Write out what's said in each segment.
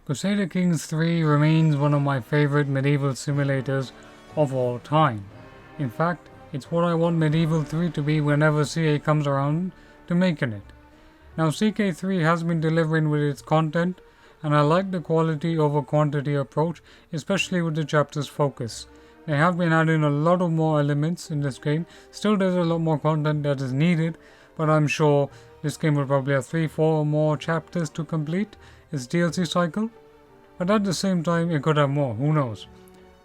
Crusader Kings III remains one of my favorite medieval simulators of all time. In fact, it's what I want Medieval 3 to be whenever CA comes around to making it. Now CK3 has been delivering with its content, and I like the quality over quantity approach, especially with the chapter's focus. They have been adding a lot of more elements in this game. Still there's a lot more content that is needed, but I'm sure this game will probably have 3-4 more chapters to complete its DLC cycle. But at the same time it could have more, who knows.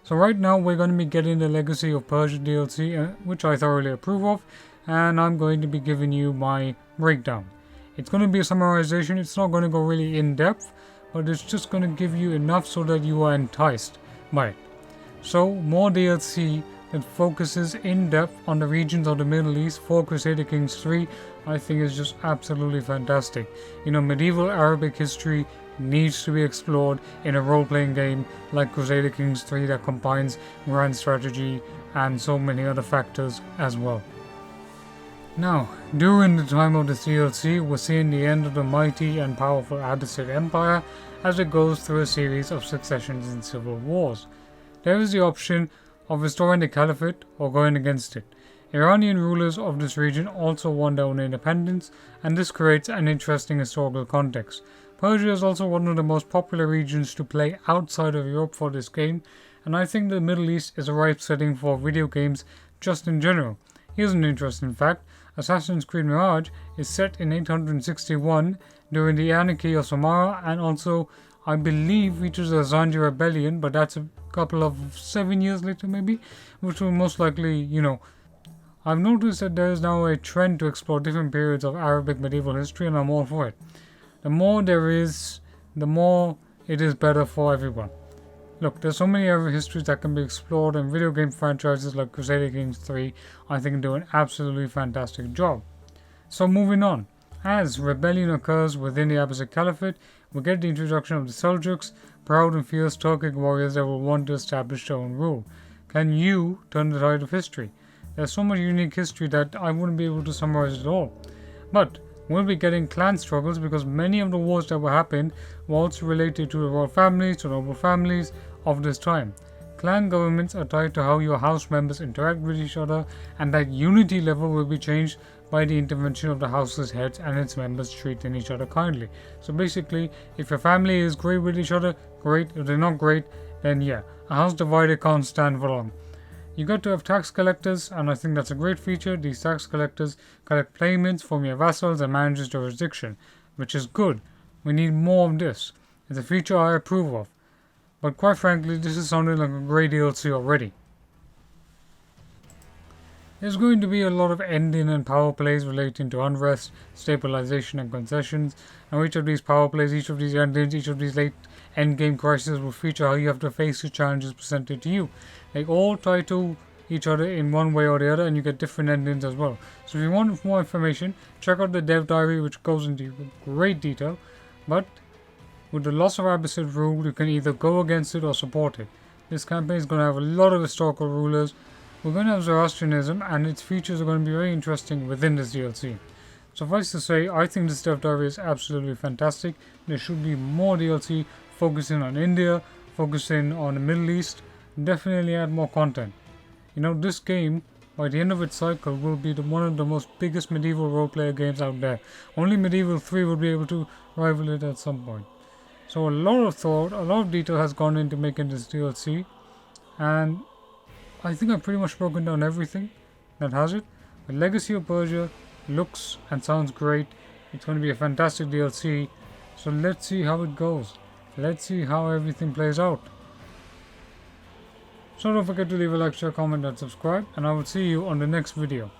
So right now we're going to be getting the Legacy of Persia DLC, which I thoroughly approve of, and I'm going to be giving you my breakdown. It's going to be a summarization, it's not going to go really in depth, but it's just going to give you enough so that you are enticed by it. So more DLC that focuses in depth on the regions of the Middle East for Crusader Kings 3 I think is just absolutely fantastic. You know, medieval Arabic history needs to be explored in a role-playing game like Crusader Kings 3 that combines grand strategy and so many other factors as well. Now, during the time of this DLC, we're seeing the end of the mighty and powerful Abbasid Empire as it goes through a series of successions and civil wars. There is the option of restoring the Caliphate or going against it. Iranian rulers of this region also want their own independence, and this creates an interesting historical context. Persia is also one of the most popular regions to play outside of Europe for this game, and I think the Middle East is a ripe setting for video games just in general. Here's an interesting fact: Assassin's Creed Mirage is set in 861 during the Anarchy of Samarra, and also I believe features the Zanji Rebellion, but that's a couple of 7 years later maybe, which will most likely, I've noticed that there is now a trend to explore different periods of Arabic medieval history, and I'm all for it. The more there is, the more it is better for everyone. Look, there's so many other histories that can be explored, and video game franchises like Crusader Kings 3 I think do an absolutely fantastic job. So moving on, as rebellion occurs within the Abbasid Caliphate, we get the introduction of the Seljuks, proud and fierce Turkic warriors that will want to establish their own rule. Can you turn the tide of history? There's so much unique history that I wouldn't be able to summarize it all. But we'll be getting clan struggles because many of the wars that were happened were also related to the royal families, to noble families of this time. Clan governments are tied to how your house members interact with each other, and that unity level will be changed by the intervention of the house's heads and its members treating each other kindly. So basically, if your family is great with each other, great. If they're not great, then yeah, a house divided can't stand for long. You got to have tax collectors, and I think that's a great feature. These tax collectors collect payments from your vassals and manage the jurisdiction, which is good. We need more of this. It's a feature I approve of. But quite frankly, this is sounding like a great DLC already. There's going to be a lot of ending and power plays relating to unrest, stabilization and concessions. Now each of these power plays, each of these endings, each of these late endgame crises will feature how you have to face the challenges presented to you. They all tie to each other in one way or the other, and you get different endings as well. So if you want more information, check out the dev diary, which goes into great detail. But with the loss of Abbasid rule, you can either go against it or support it. This campaign is going to have a lot of historical rulers. We're going to have Zoroastrianism, and its features are going to be very interesting within this DLC. Suffice to say, I think this dev diary is absolutely fantastic. There should be more DLC focusing on India, focusing on the Middle East. Definitely add more content. This game, by the end of its cycle, will be one of the most biggest medieval role-player games out there. Only Medieval 3 will be able to rival it at some point. So a lot of thought, a lot of detail has gone into making this DLC, and I think I've pretty much broken down everything that has it. The Legacy of Persia looks and sounds great. It's going to be a fantastic DLC. So let's see how it goes. Let's see how everything plays out. So don't forget to leave a like, share, comment and subscribe, and I will see you on the next video.